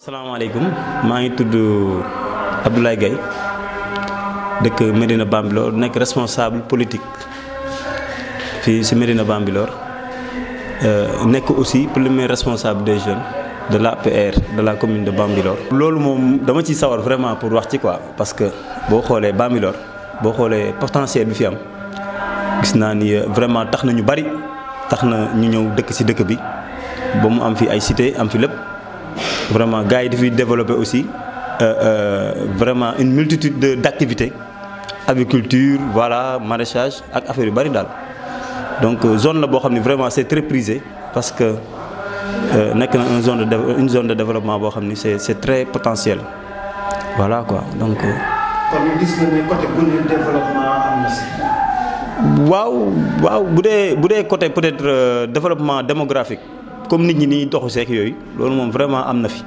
Salaamaaleykum maa ngi tudd Abdoulaye Gaye dëkk Médina Bambilor nekk responsable politique fii ci Médina Bambilor nekk aussi premier responsable des jeunes de l'APR de la commune de Bambilor. loolu moom dama ciy sawar vraiment pour wax ci quoi parce que boo xoolee Bambilor boo xoolee potentiel bi fi am gis naa ni vraiment tax na ñu bari tax na ñu ñëw dëkk ci dëkk bi ba mu am fi ay cité am fi lépp. Vraiment gars yi dafay développer aussi vraiment une multitude d'activités agriculture voilà maraîchage ak affaire yu bari daal donc zone la boo xam ne vraiment c'est très prisé parce que nekk na une zone de développement boo xam ni c'est très potentiel voilà quoi donc. kon ñu gis nga ne côté bu développement am na si. waaw bu dee côté peut-être développement démographique. Comme nit ñi nii doxu seek yooyu loolu moom vraiment am na fi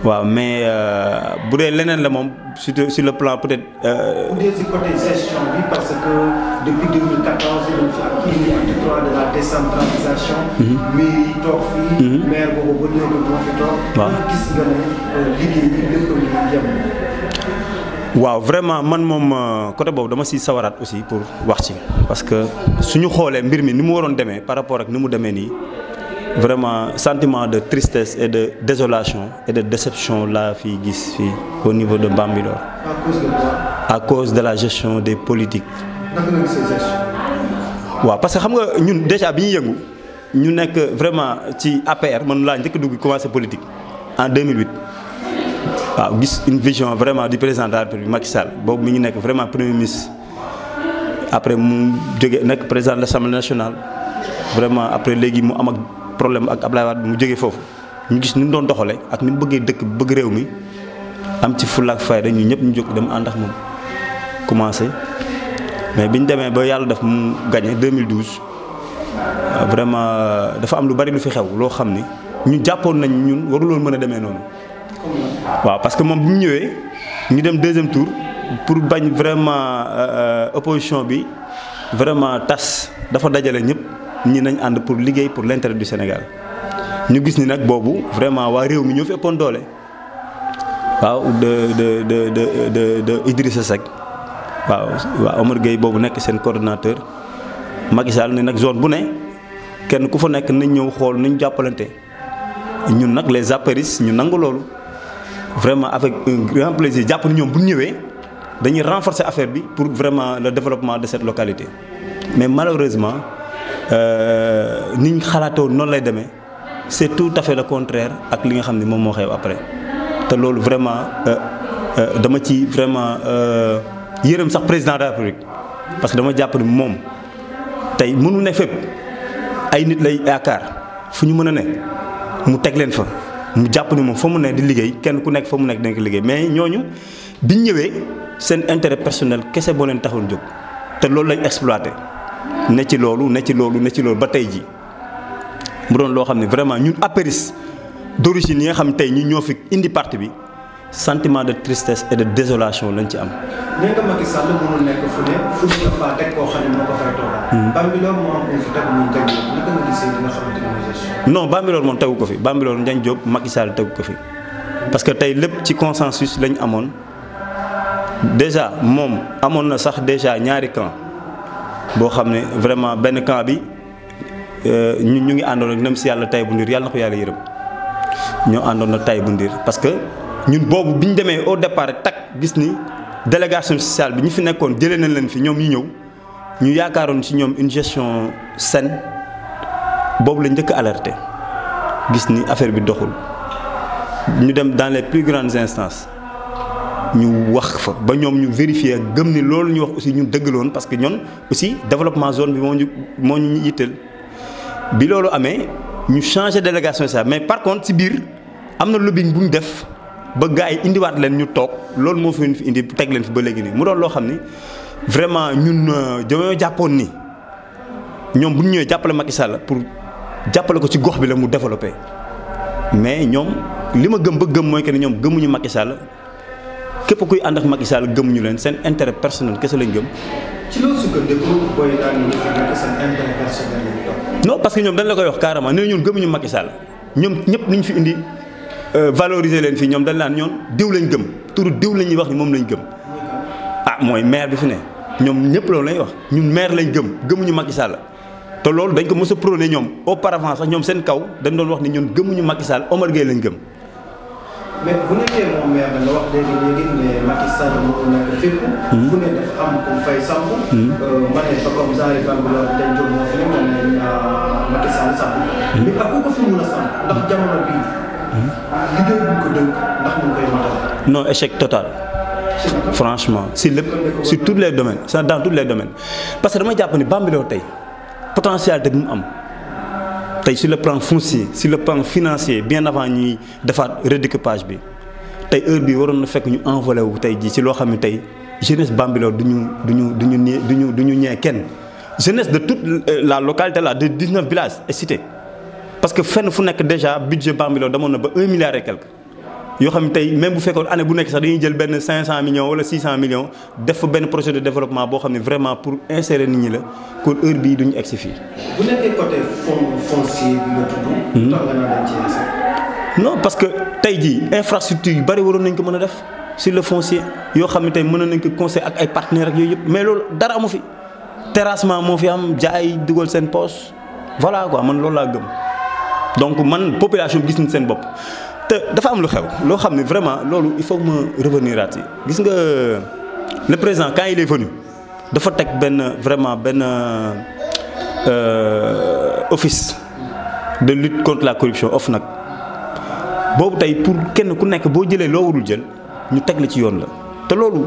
waaw mais bu dee leneen la moom surtout sur le plan peut-être. bu dee ci côté gestion bi parce que depuis 2014 dañu fi ak indi acte 3 de la décentralisation. mairie toog fii. maire boobu ba léegi moo fi toog. waaw gis nga ne liggéey yi lépp lu yem. waaw vraiment man moom côté boobu dama ci sawaraat aussi pour wax ci parce que suñu xoolee mbir mi ni mu waroon demee par rapport ak ni mu demee nii. Vraiment sentiment de tristesse et de désolation et de déception laa fi gis fii au niveau de Bambilor. À cause de quoi? À cause de la gestion des politiques. naka nga gisee gestion. waaw parce que xam nga ñun déjà bi ñu yëngu ñu nekk vraiment ci APR man laa njëkk a dugg commencé politique en 2008 waaw gis une vision vraiment du président de la République Macky Sall boobu mi ngi nekk vraiment premier ministre après mu jóge nekk président de l'Assemblée nationale vraiment après léegi mu am ak problème ak Abdoulaye Wade mu jógee foofu ñu gis ni mu doon doxalee ak ni mu bëggee dëkk bëgg réew mi am ci fulla ak fayda ñu ñëpp ñu jóg dem ànd ak moom commencé mais bi ñu demee ba yàlla def mu gagné 2012 vraiment dafa am lu bari lu fi xew loo xam ni ñu jàppoon nañ ñun waruloon mën a demee noonu. waaw parce que moom bi mu ñëwee ñu dem deuxième tour pour bañ vraiment opposition bi vraiment tas dafa dajale ñëpp. ñi nañ ànd pour liggéey pour l'intérêt du Sénégal ñu gis ni nag boobu vraiment waa réew mi ñoo fi ëppoon doole waaw de Idrissa Seck waaw Omar Gueye boobu nekk seen coordonnateur Macky Sall ne nag zone bu ne kenn ku fa nekk nañ ñëw xool nañ jàppalante ñun nag les apéristes ñu nangu loolu vraiment avec un grand plaisir jàpp ni ñoom bu ñëwee dañuy renforcer affaire bi pour vraiment le développement de cette localité mais malheureusement. ni ñu xalaatoo noonu lay demee c'est tout à fait le contraire ak li nga xam ne moom moo xew après te loolu vraiment dama ci vraiment yërëm sax président de la République parce que dama jàpp ni moom tey mënu ne fépp ay nit lay yaakaar fu ñu mën a ne mu teg leen fa mu jàpp ni moom fa mu ne di liggéey kenn ku nekk fa mu nekk dañ ko liggéey mais ñooñu biñ ñëwee seen intérêt personnel kese boo leen taxul jóg te loolu lañ exploité. ne ci loolu ba tey ji mu doon loo xam ne vraiment ñun apéristes d'origine yi nga xam tey ñu ñoo fi indi parti bi sentiment de tristesse et de désolation lañ ci am. nee nga Macky Sall mënul nekk fu ne fu ñu dafa teg koo xam ne moo ko fay toogal. Bambilor moo am ñu fi teg muy Ndiagne Diop naka nga gisee li nga xamante ne mooy gestion. non Bambilor moom tegu ko fi Bambilor Ndiagne Diop Macky Sall tegu ko fi parce que tey lépp ci consensus lañ amoon déjà moom amoon na sax déjà ñaari camp. boo xam ne vraiment benn camp bi ñu ngi àndoon ak nem si yàlla Tahibou Ndir yàlla na ko yàlla yërëm ñoo àndoon ak Tahibou Ndir parce que ñun boobu bi ñu demee au départ tak gis ni délégation sociale bi ñu fi nekkoon jëlee nañ leen fi ñoom ñu ñëw ñu yaakaaroon ci ñoom une gestion saine boobu la njëkk alerté gis ni affaire bi doxul ñu dem dans les plus grandes instances. ñu wax fa ba ñoom ñu vérifier gëm ni loolu ñu wax aussi ñun dëggaloon parce que ñoon aussi développement zone bi moo ñu yitteel bi loolu amee ñu changer délégation ça mais par contre ci biir am na lobbying bu ñu def ba gars yi indiwaat leen ñu toog loolu moo fi indi teg leen fi ba léegi nii mu doon loo xam ni vraiment ñun dañoo jàppoon ni ñoom bu ñu ñëwee jàppale Macky Sall pour jàppale ko ci gox bi la mu développé mais ñoom li ma gëm ba gëm mooy que ni ñoom gëmuñu Macky Sall. képp kuy ànd ak Macky Sall gëmuñu leen seen intérêt personnel kese lañ gëm. ci loolu sukkandiku booy tànn ñu fi nekk seen intérêt personnel lañ topp. non parce que ñoom dañ la koy wax carrément nee ñun gëmuñu Macky Sall ñoom ñëpp ñu fi indi valoriser leen fii ñoom dañ naan ñoon diw lañ gëm turu diw la ñuy wax ni moom lañ gëm ah mooy maire bi fi ne ñoom ñëpp loolu lañ wax ñun maire lañ gëmuñu Macky Sall te loolu dañ ko mës a prôné ñoom auparavant sax ñoom seen kaw dañ doon wax ni ñun gëmuñu Macky Sall Omar Gueye lañ gëm. mais bu nekkee moom maire da nga wax léegi ne Macky Sall moo nekk fépp. bu ne dafa am comme Faye Samb. ma ne fa comme genre Bambilor dañ jël moo fi ne ma ne Macky Sall Samb. mais ak ku ko fi mun a samp ndax jamono bii. liggéey bu ko dënk ndax mu ngi koy matal. non échec total. franchement si lépp sur tous les domaines c'est dans tous les domaines parce que dama jàpp ni Bambilor tey potentialité bi mu am. tey sur le plan foncier sur le plan financier bien avant ñuy defaat redécoupage bi tey heure bi waroon na fekk ñu envolé wu tey jii ci loo xam ne tey jeunesse Bambilor du ñu ñee kenn jeunesse de toute la localité là de 19 villages et cités parce que fenn fu nekk déjà budget Bambilor demoon na ba 1 milliard et quelque yoo xam ne tey même bu fekkoon année bu nekk sax dañuy jël benn 500 millions wala 600 millions def fa benn projet de développement boo xam ne vraiment pour insérer nit ñi la kon heure bii duñu egsi fii. bu nekkee côté foncier bi nga tudd. tax nga naan dañ ci non parce que tey jii infrastructure yu bari waroon nañ ko mën a def sur le foncier yoo xam ne tey mën nañ ko conseil ak ay partenaires ak yooyu yëpp mais loolu dara amu fi terrassement moo fi am jaay dugal seen poche voilà quoi man loolu laa gëm donc man population bi gis nañ seen bopp. te dafa am lu xew loo xam ne vraiment loolu il faut que ma revenir at yi gis nga le président quand il est venu dafa teg benn vraiment benn office de lutte contre la corruption OFNAC boobu tey pour kenn ku nekk boo jëlee loo warul jël ñu teg la ci yoon la te loolu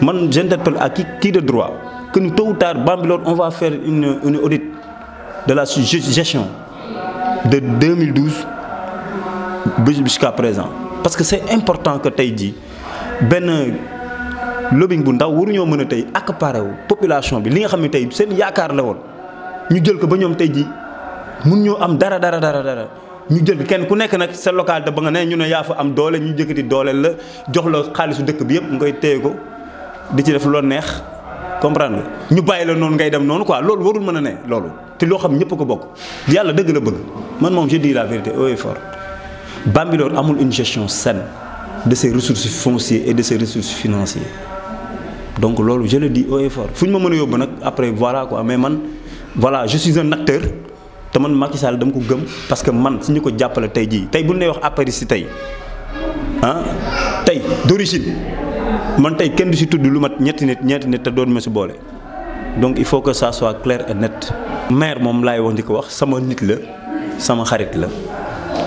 man j'interpelle à qui de droit que nous tôt ou tard Bambilor on va faire une audit de la gestion de 2012 jusqu'à présent parce que c'est important que tey jii benn lobbying bu ndaw waruñoo mën a tey accaparer wu population bi li nga xam ne tey seen yaakaar la woon ñu jël ko ba ñoom tey jii mun ñoo am dara ñu jël kenn ku nekk nag sa localité ba nga ne ñu ne yaa fa am doole ñu jëkkati dooleel la jox la xaalisu dëkk bi yëpp ngay téye ko di ci def loo neex comprendre nga ñu bàyyi la noonu ngay dem noonu quoi loolu warul mën a ne loolu te loo xam ñëpp ko bokk yàlla dëgg la bëgg man moom je dis la vérité haut et fort Bambilor amul une gestion saine de ses ressources foncières et de ses ressources financières donc loolu je le dis haut et fort fu ñu ma mën a yóbbu nag après voilà quoi mais man voilà je suis un acteur te man Macky Sall dama ko gëm parce que man su ñu ko jàppale tey jii tey bu ñu lay wax après si tey ah tey d'origine man tey kenn du si tudd lu mat ñeenti nit te doon ma si boole donc il faut que ça soit clair et net. maire moom laay wax di ko wax sama nit la sama xarit la.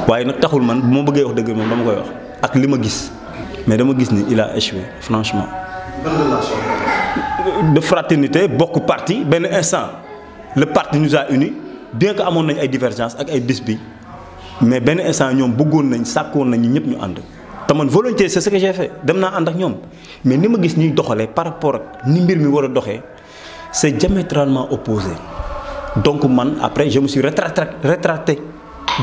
waaye nag taxul man bu ma bëggee wax dëgg moom dama koy wax ak li ma gis mais dama gis ni il a échoué franchement. Bonne relation. de fraternité bokk parti benn instant le parti nous a unis bien que amoon nañ ay divergences ak ay bis bi mais benn instant ñoom bëggoon nañ sàkkoon nañ ñun ñëpp ñu ànd. te man volonté c'est ce que j'ai fait dem naa ànd ak ñoom mais ni ma gis ñuy doxalee par rapport ak ni mbir mi war a doxee c'est diamétralement opposé donc man après je me suis rétracté.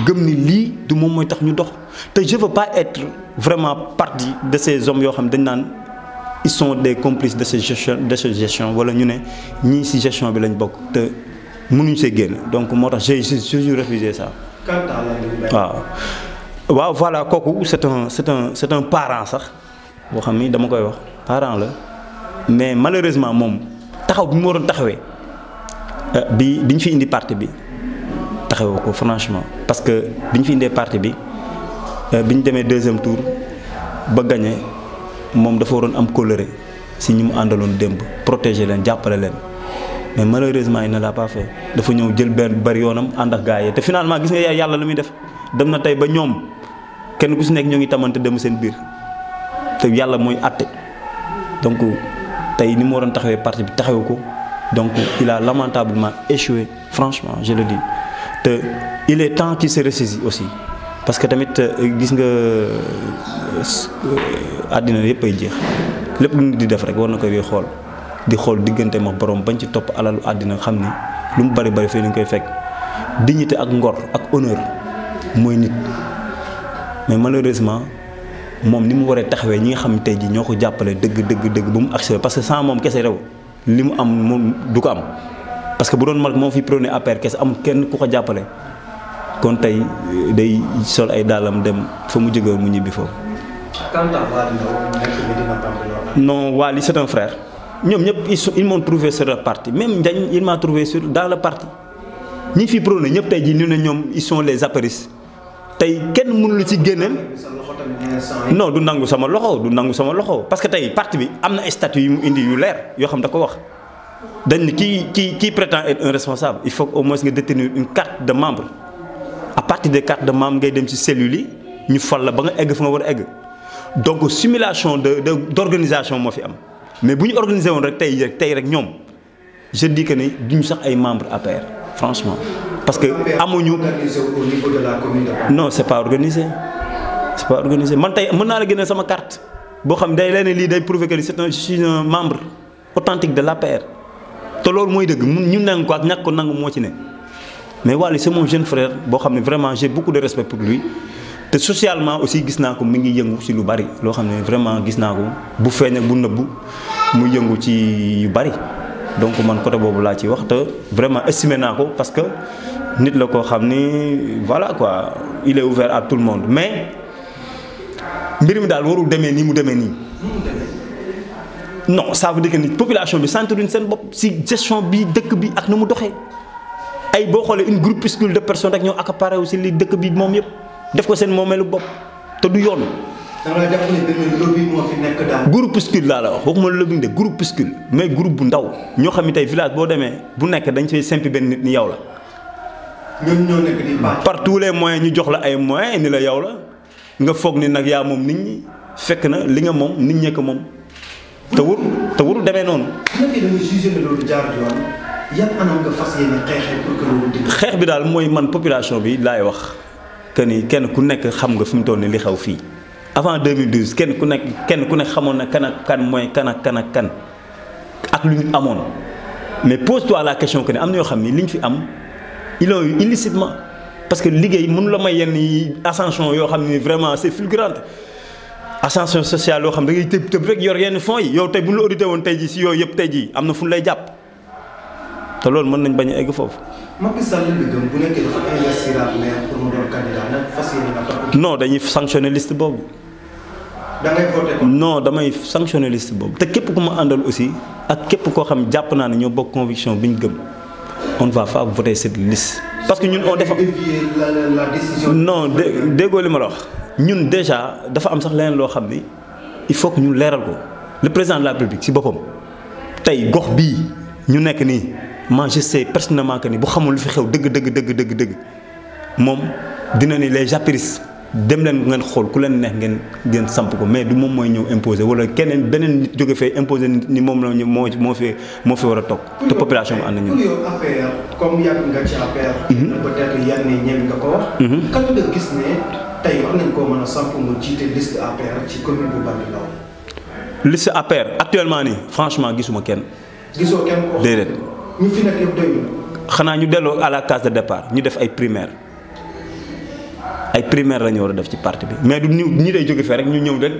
gëm ni lii du moom mooy tax ñu dox te je veux pas être vraiment partie de ces hommes yoo xam dañ naan ils sont des complices de cette gestion wala ñu ne ñii ci gestion bi lañ bokk te mënuñ see génn donc moo tax j'ai refusé ça. waaw voilà kooku c'est un parent sax boo xam ni dama koy wax parent la mais malheureusement moom taxaw bi mu waroon taxawee bi ñu fi indi parti bi. taxawoo ko franchement parce que bi ñu fi indee parti bi bi ñu demee deuxième tour ba gagné moom dafa waroon am colère si ñi mu àndaloon démb protéger leen jàppale leen mais malheureusement il ne l'a pas fait dafa ñëw jël benn bari yoonam ànd ak gars yi te finalement gis nga yàlla lu muy def dem na tey ba ñoom kenn ku si nekk ñoo ngi tamante dem seen biir te yàlla mooy àtte donc tey ni mu waroon taxawee parti bi taxawu ko donc il a lamentablement échoué franchement je le dis. te il est temps qu'il se ressaisit aussi parce que tamit gis nga àddina yëpp ay jeex lépp lu nit di def rek war na koy xool diggante ma borom bañ ci topp alalu àddina xam ni lu mu bari fii lañ koy fekk dignité ak ngor ak honneur mooy nit mais malheureusement moom ni mu waree taxawee ñi nga xam tey jii ñoo ko jàppale dëgg ba mu accéléré parce que sans moom kese rew li mu am moom du ko am. parce que bu doon mag moo fi prôné APR kese amul kenn ku ko jàppale kon tey day sol ay dàllam dem fa mu jóge mu ñibbi foofu. non Wally c'est un frère ñoom ñëpp ils m'ont trouvé sur le parti même Ndiagne il m'a trouvé dans le parti ñi fi prôné ñëpp tey jii ñu ne ñoom ils sont les apéristes tey kenn mënu la ci génneel. non du nangu sama loxo parce que tey parti bi am na ay statut yu mu indi yu leer yoo xam da ko wax dañ ne kii prétend être un responsable il faut au moins nga détenir une carte de membre à partir des cartes de membre ngay dem ci cellules yi ñu fal la ba nga egg fa nga war a egg donc simulation d'organisation moo fi am mais bu ñu organisé woon rek tey rek ñoom je dis que ni duñu sax ay membres APR franchement parce que amuñu non c'est pas organisé man tey mën naa la génne sama carte boo xam day leen lii day prouver que je suis un membre authentique de l'APR te loolu mooy dëgg ñu nangu ko ak ñàkk ko nangu moo ci ne mais Wally c'est mon jeune frère boo xam ne vraiment j'ai beaucoup de respect pour lui te socialement aussi gis naa ko mi ngi yëngu ci lu bari loo xam ne vraiment gis naa ko bu feeñ ak bu nëbbu mu yëngu ci yu bari donc man côté boobu laa ci wax te vraiment estimé naa ko parce que nit la koo xam ni voilà quoi il est ouvert à tout le monde mais mbir mi daal warul demee nii mu demee nii. non ça veut dire que ni population bi sentiruñ seen bopp ci gestion bi dëkk bi ak na mu doxee ay boo xoolee une groupuscule de personnes rek ñoo accaparé aussi li dëkk bi moom yëpp def ko seen moomeelu bopp te du yoon. da nga jàpp ne benn lobby moo fi nekk daal. groupuscule laa la wax waxuma lobby de groupuscule mais groupe bu ndaw ñoo xam ne tey village boo demee bu nekk dañ fay simpi benn nit ni yow la. ñoom ñoo nekk di baax. par tous les moyens ñu jox la ay moyens ni la yow la nga foog ni nag yaa moom nit ñi fekk na li nga moom nit ñee ko moom. te wul demee noonu. bu nekkee da nga jugé ne loolu jaar yoon yan anam nga fas yéene xeexee pour que loolu dégg. xeex bi daal mooy man population bi laay wax que ni kenn ku nekk xam nga fi mu toll nii li xew fii avant 2012 kenn ku nekk xamoon na kan ak kan mooy kan ak kan ak kan ak lu ñu amoon mais pose-toi la question que ne am na yoo xam ni li ñu fi am ils l'ont eu illicitement parce que liggéey mënu la may yenn ascension yoo xam ni vraiment c'est fulgurante. ascension sociale yoo xam da ngay tëb rek yor yenn fonds yi yow tey bu ñu la audité woon tey jii si yooyu yëpp tey jii am na fu ñu lay jàpp te loolu mën nañ bañ a egg foofu. Macky Sall li gëm bu nekkee dafa investir pour mu doon candidat nag fas yéene nga topp. non dañuy sanctionner liste boobu. da ngay voté ko. non damay sanctionner liste boobu te képp ku ma àndal aussi ak képp koo xam jàpp naa ne ñoo bokk conviction bi ñu gëm on ne va pas voter cette liste. parce que ñun on def la décision. non déggoo li ma la wax. ñun déjà dafa am sax leneen loo xam ni il faut que ñu leeral ko le président de la République ci boppam tey gox bii ñu nekk nii man je sais personnellement que ni bu xamul lu fi xew dëgg moom dina ni les apéristes dem leen ngeen xool ku leen neex ngeen samp ko mais du moom mooy ñëw imposer wala keneen beneen nit jóge fee imposer ni moom la moo fi war a toog te population bi ànd nañu. pour yow APR comme yàgg nga ci APR. peut-être yenn ñeent nga ko wax. kan nga gis ne. tey war nañ koo mën a samp mu jiite liste APR ci commune bu Bambilor. liste APR actuellement nii franchement gisuma kenn. gisoo kenn ko. déedéet. ñu fi nekk yëpp doyul. xanaa ñu delloo à la case de départ ñu def ay primaires la ñu war a def ci parti bi mais du ñi day jóge fee rek ñu ñëw rek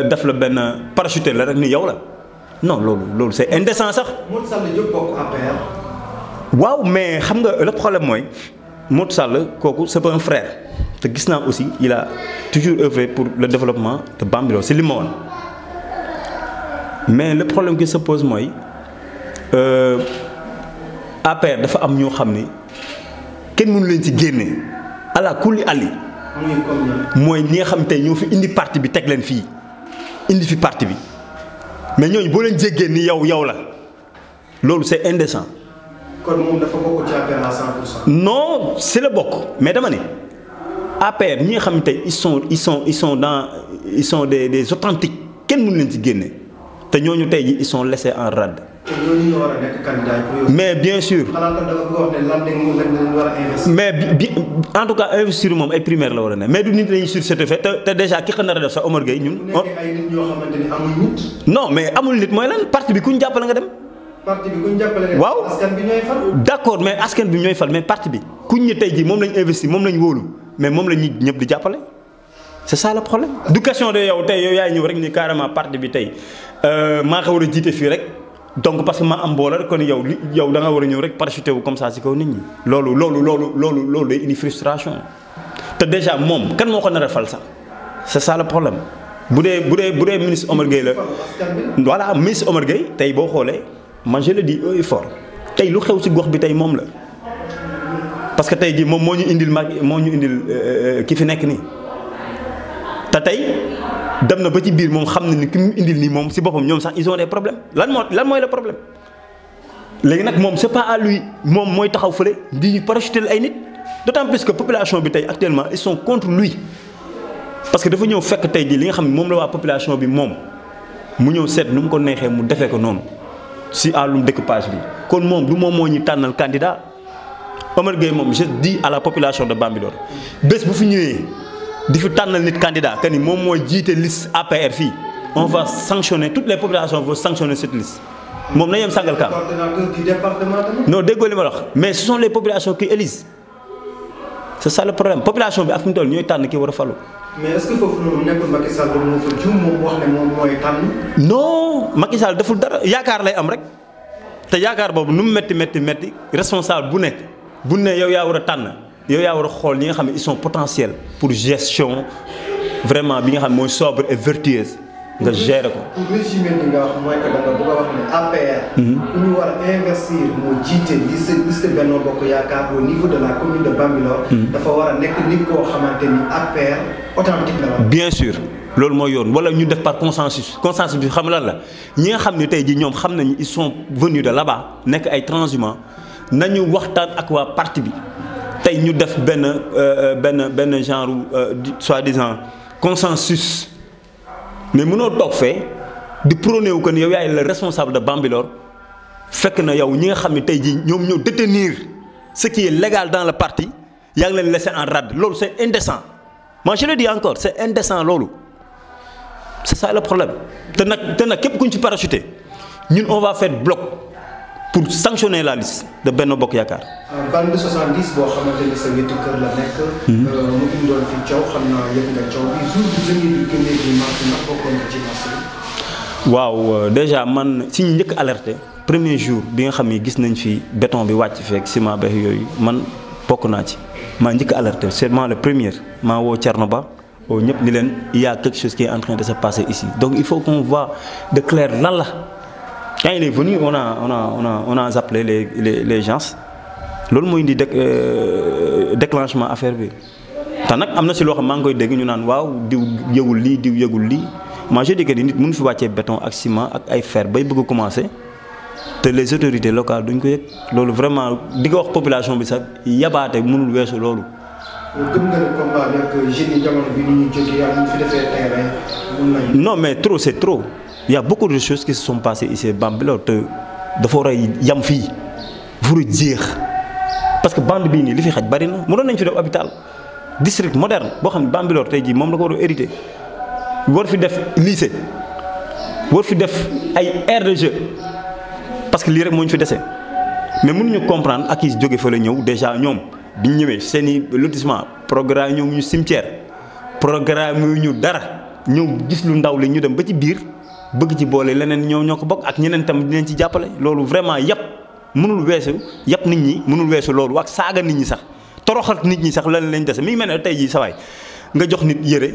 def la benn parachuté la rek ni yow la non loolu c'est indécent sax. Modou Sall Diop bokk APR. waaw mais xam nga le problème mooy Modou Sall kooku c'est un frère. te gis naa aussi il a toujours œuvré pour le développement de Bambilor c'est li ma woon mais le problème qui se pose mooy APR dafa am ñoo xam ni kenn mënu leen ci génne ala kulli ali mooy ñi nga xam tey ñoo fi indi parti bi teg leen fii indi fi parti bi mais ñooñu boo leen jéggee ni yow la loolu c'est indécent. kon moom dafa bokk ci APR à 100%. non c'est le bokk mais dama ne. APR ñi nga xam ne tey ils sont des authentiques kenn mënu leen ci génne te ñooñu tey ji ils sont laissés en rade. te ñooñu ñoo war a nekk candidat yi. mais bien sûr. xanaa kon da nga bëgg a wax ne Landing moom lañ war a investir. mais bi en tout cas investir moom ay primaire la war a ne mais du nit lañuy surcertifié te déjà ki nar a def sa Omar Gueye ñun. bu nekkee ay nit ñoo xamante ni amul nit. non mais amul nit mooy lan parti bi ku ñu jàppale nga dem. parti bi ku ñu jàppale nga dem. waaw askan bi ñooy fal. d'accord mais askan bi ñooy fal mais parti bi kuñ ñu tey ji moom lañ investir moom lañ wóolu mais moom la ñi ñëpp di jàppale c'est ça le problème. du question de yow tey yow yaay ñëw rek ni carrément parti bi tey maa ko war a jiite fii rek donc parce que ma am mbooloo rek kon yow da nga war a ñëw rek parachuté wu comme ça ci kaw nit ñi. loolu day indi frustration te déjà moom kan moo ko nar a fal sax c'est ça le problème bu dee ministre Omar Gueye la. voilà ministre Omar Gueye tey boo xoolee man je le dis haut et fort tey lu xew ci gox bi tey moom la parce que tey jii moom moo ñu indil ki fi nekk nii te tey. dem na ba ci biir moom xam na ni ki mu indil nii moom si boppam ñoom sax ils ont des problèmes lan mooy le problème léegi nag moom c'est pas à lui moom mooy taxaw fële di parachuter ay nit d'autant plus que population bi tey actuellement ils sont contre lui parce que dafa ñëw fekk tey jii li nga xam ne moom la waa population bi moom mu ñëw seet nu mu ko neexee mu defee ko noonu si àllum découpage bi kon moom du moom moo ñu tànnal candidat Omar Gueye moom je dis à la population de Bambilor bés bu fi ñëwee. di fi tànnal nit candidat que ni moom mooy jiite liste APR fii on va sanctionner toutes les populations vont sanctionner cette liste moom na yem Sangalkam. non déggoo li ma wax mais ce sont les populations qui élisent c'est ça le problème population bi ak fi mu toll ñooy tànn ki war a falu. mais est-ce que foofu noonu nekkul Macky Sall moo fa juum moom wax ne moom mooy tànn. non Macky Sall deful dara yaakaar lay am rek te yaakaar boobu nu mu métti responsable bu nekk bu ne yow yaa war a tànn. yow yaa war a xool ñi nga xam ne ils sont potentiels pour gestion vraiment bi nga xam ne mooy sobre et vertueuse nga gérer ko. pour résumer li nga wax mooy que da nga bëgg a wax ne APR. ku ñu war a investir moo jiite liste Benno Bokk Yaakaar au niveau de la commune de Bambilor. dafa war a nekk nit koo xamante ni APR authentique la. bien sûr loolu mooy yoon wala ñu def par consensus bi xam lan la ñi nga xam ne tey jii ñoom xam nañu ils sont venus de là-bas nekk ay transhumants nañu waxtaan ak waa parti bi. tey ñu def benn genre soi-disant consensus mais mënoo toog fee di prôné wu que ni yow yaay le responsable de Bambilor fekk na yow ñi nga xam ne tey jii ñoom ñoo détenir ce qui est légal dans le parti yaa ngi leen laisser en rade loolu c'est indécent moi je le dis encore c'est indécent loolu c'est ça le problème te nag képp ku ñu ci parachuté ñun on va faire bloc. pour sanctionner la liste de Benno Bokk Yaakaar. bande 70 boo xamante ni sa wetu kër la nekk. mu indoon fi coow xam naa yëg nga coow bi jour bi jëndee di génnee di marché ndax bokkoon na ci marché bi. waaw déjà man si ñu njëkk alerté premier jour bi nga xam ni gis nañ fi béton bi wàcc feek ciment beex yooyu man bokk naa ci maa njëkk alerté c'est moi le premier maa woo Thierno Ba woo ñëpp ni leen il y a quelque chose qui est en train de se passer ici donc il faut qu'on voit de clair lan la. Quand il est venu on a appelé les gens loolu mooy indi déclenchement affaire bi te nag am na si loo xam maa ngi koy dégg ñu naan waaw diw yëgul lii moi je dis que nit mënu fi wàccee béton ak ciment ak ay fer bay bëgg a commencer te les autorités locales duñ ko yëg loolu vraiment di ko wax population bi sax yabaate mënul weesu loolu. gëm nga ne combat bi ak jeunes yi jamono bi ñu jógee ak ñu fi defee terrain mun nañu. non mais trop c'est trop. Il y a beaucoup de choses qui se sont passées ici à Bambilor te dafa war a yam fii dafa war a jeex parce que bande bii nii li fi xaj bari na mënoon nañ fi def hôpital district moderne boo xam ne Bambilor tey jii moom la ko war a hérité war fi def lycée war fi def ay aire de jeu parce que lii rek moo ñu fi dese mais mënuñu comprendre ak yi jóge fa la ñëw déjà ñoom bi ñu ñëwee seen i lotissement programme ñëw ñu cimetière programme ñu dara ñëw gis lu ndaw li ñu dem ba ci biir. bëgg ci boole leneen ñoo ko bokk ak ñeneen tam dinañ ci jàppale loolu vraiment yàpp mënul weesu yàpp nit ñi mënul weesu loolu ak saaga nit ñi sax toroxal nit ñi sax lan lañ dese mi ngi mel ne tey jii sawaay nga jox nit yëre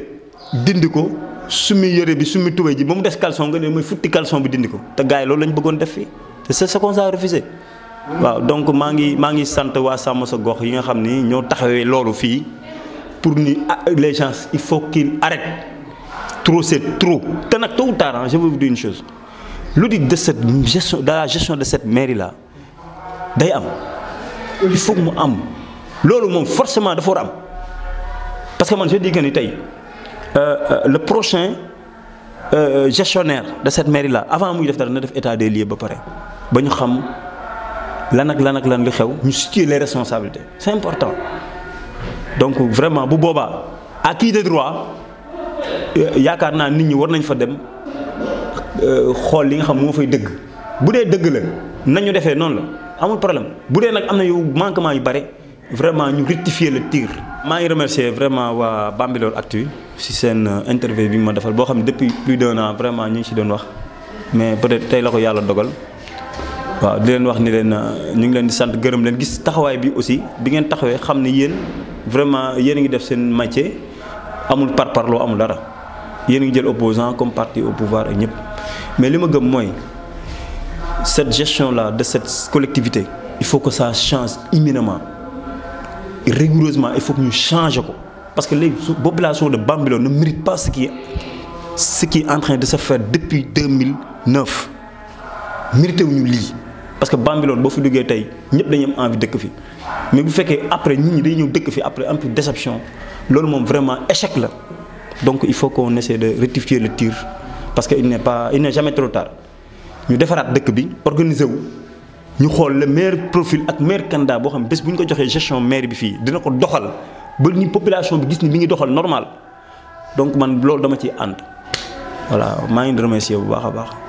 dindi ko sumi yëre bi sumi tubéy ji ba mu des caleçon nga ne mooy futti caleçon bi dindi ko te gars yi loolu lañ bëggoon def fii te c'est ce qu'on a refusé waaw donc maa ngi sant waa Sàmm Sa Gox yi nga xam ni ñoo taxawee loolu fii pour ni les gens il faut qu'ils arrêtent. Trop c'est trop te nag tôt ou tard je veux vous dire une chose l'audit de cette gestion de la gestion de cette mairie là day am il faut que mu am loolu moom forcément dafa war a am parce que man je dis que ni tey le prochain gestionnaire de cette mairie là avant muy def dara na def état des lieux ba pare ba ñu xam lan ak lan li xew ñu situer les responsabilités c'est important donc vraiment bu boobaa à qui de droit. yaakaar naa nit ñi war nañ fa dem xool li nga xam moo fay dëgg bu dee dëgg la nañu defee noonu la amul problème bu dee nag am na yu manquement yu bare vraiment ñu rectifier le tir. maa ngi remercier vraiment waa Bambilor Actu si seen interview bi ma defal boo xam ne depuis plus d'un an vraiment ñu ngi si doon wax mais peut-être tey la ko yàlla dogal waaw di leen wax ni leen ñu ngi leen di sant gërëm leen gis taxawaay bi aussi bi ngeen taxawee xam ne yéen vraiment yéen a ngi def seen métier amul parparloo amul dara yéen a ngi jël opposant comme parti au pouvoir ak ñëpp mais li ma gëm mooy cette gestion là de cette collectivité il faut que ça change imminemment rigoureusement il faut que ñu changer ko parce que léegi population de Bambilor ne mérite pas ce qui est en train de se faire depuis 2009 mérité wuñu lii parce que Bambilor boo fi duggee tey ñëpp dañu am envie dëkk fi mais bu fekkee après nit ñi day ñëw dëkk fi après am plus déception loolu moom vraiment échec la donc il faut qu'on essaie de rectifier le tir parce que il n'est jamais trop tard ñu defaraat dëkk bi organiser wu ñu xool le meilleur profil ak meilleur candidat boo xam bés bu ñu ko joxee gestion maire bi fii dina ko doxal ba ni population bi gis ni mi ngi doxal normal donc man loolu dama ciy ànd voilà maa ngi remercier bu baax a baax.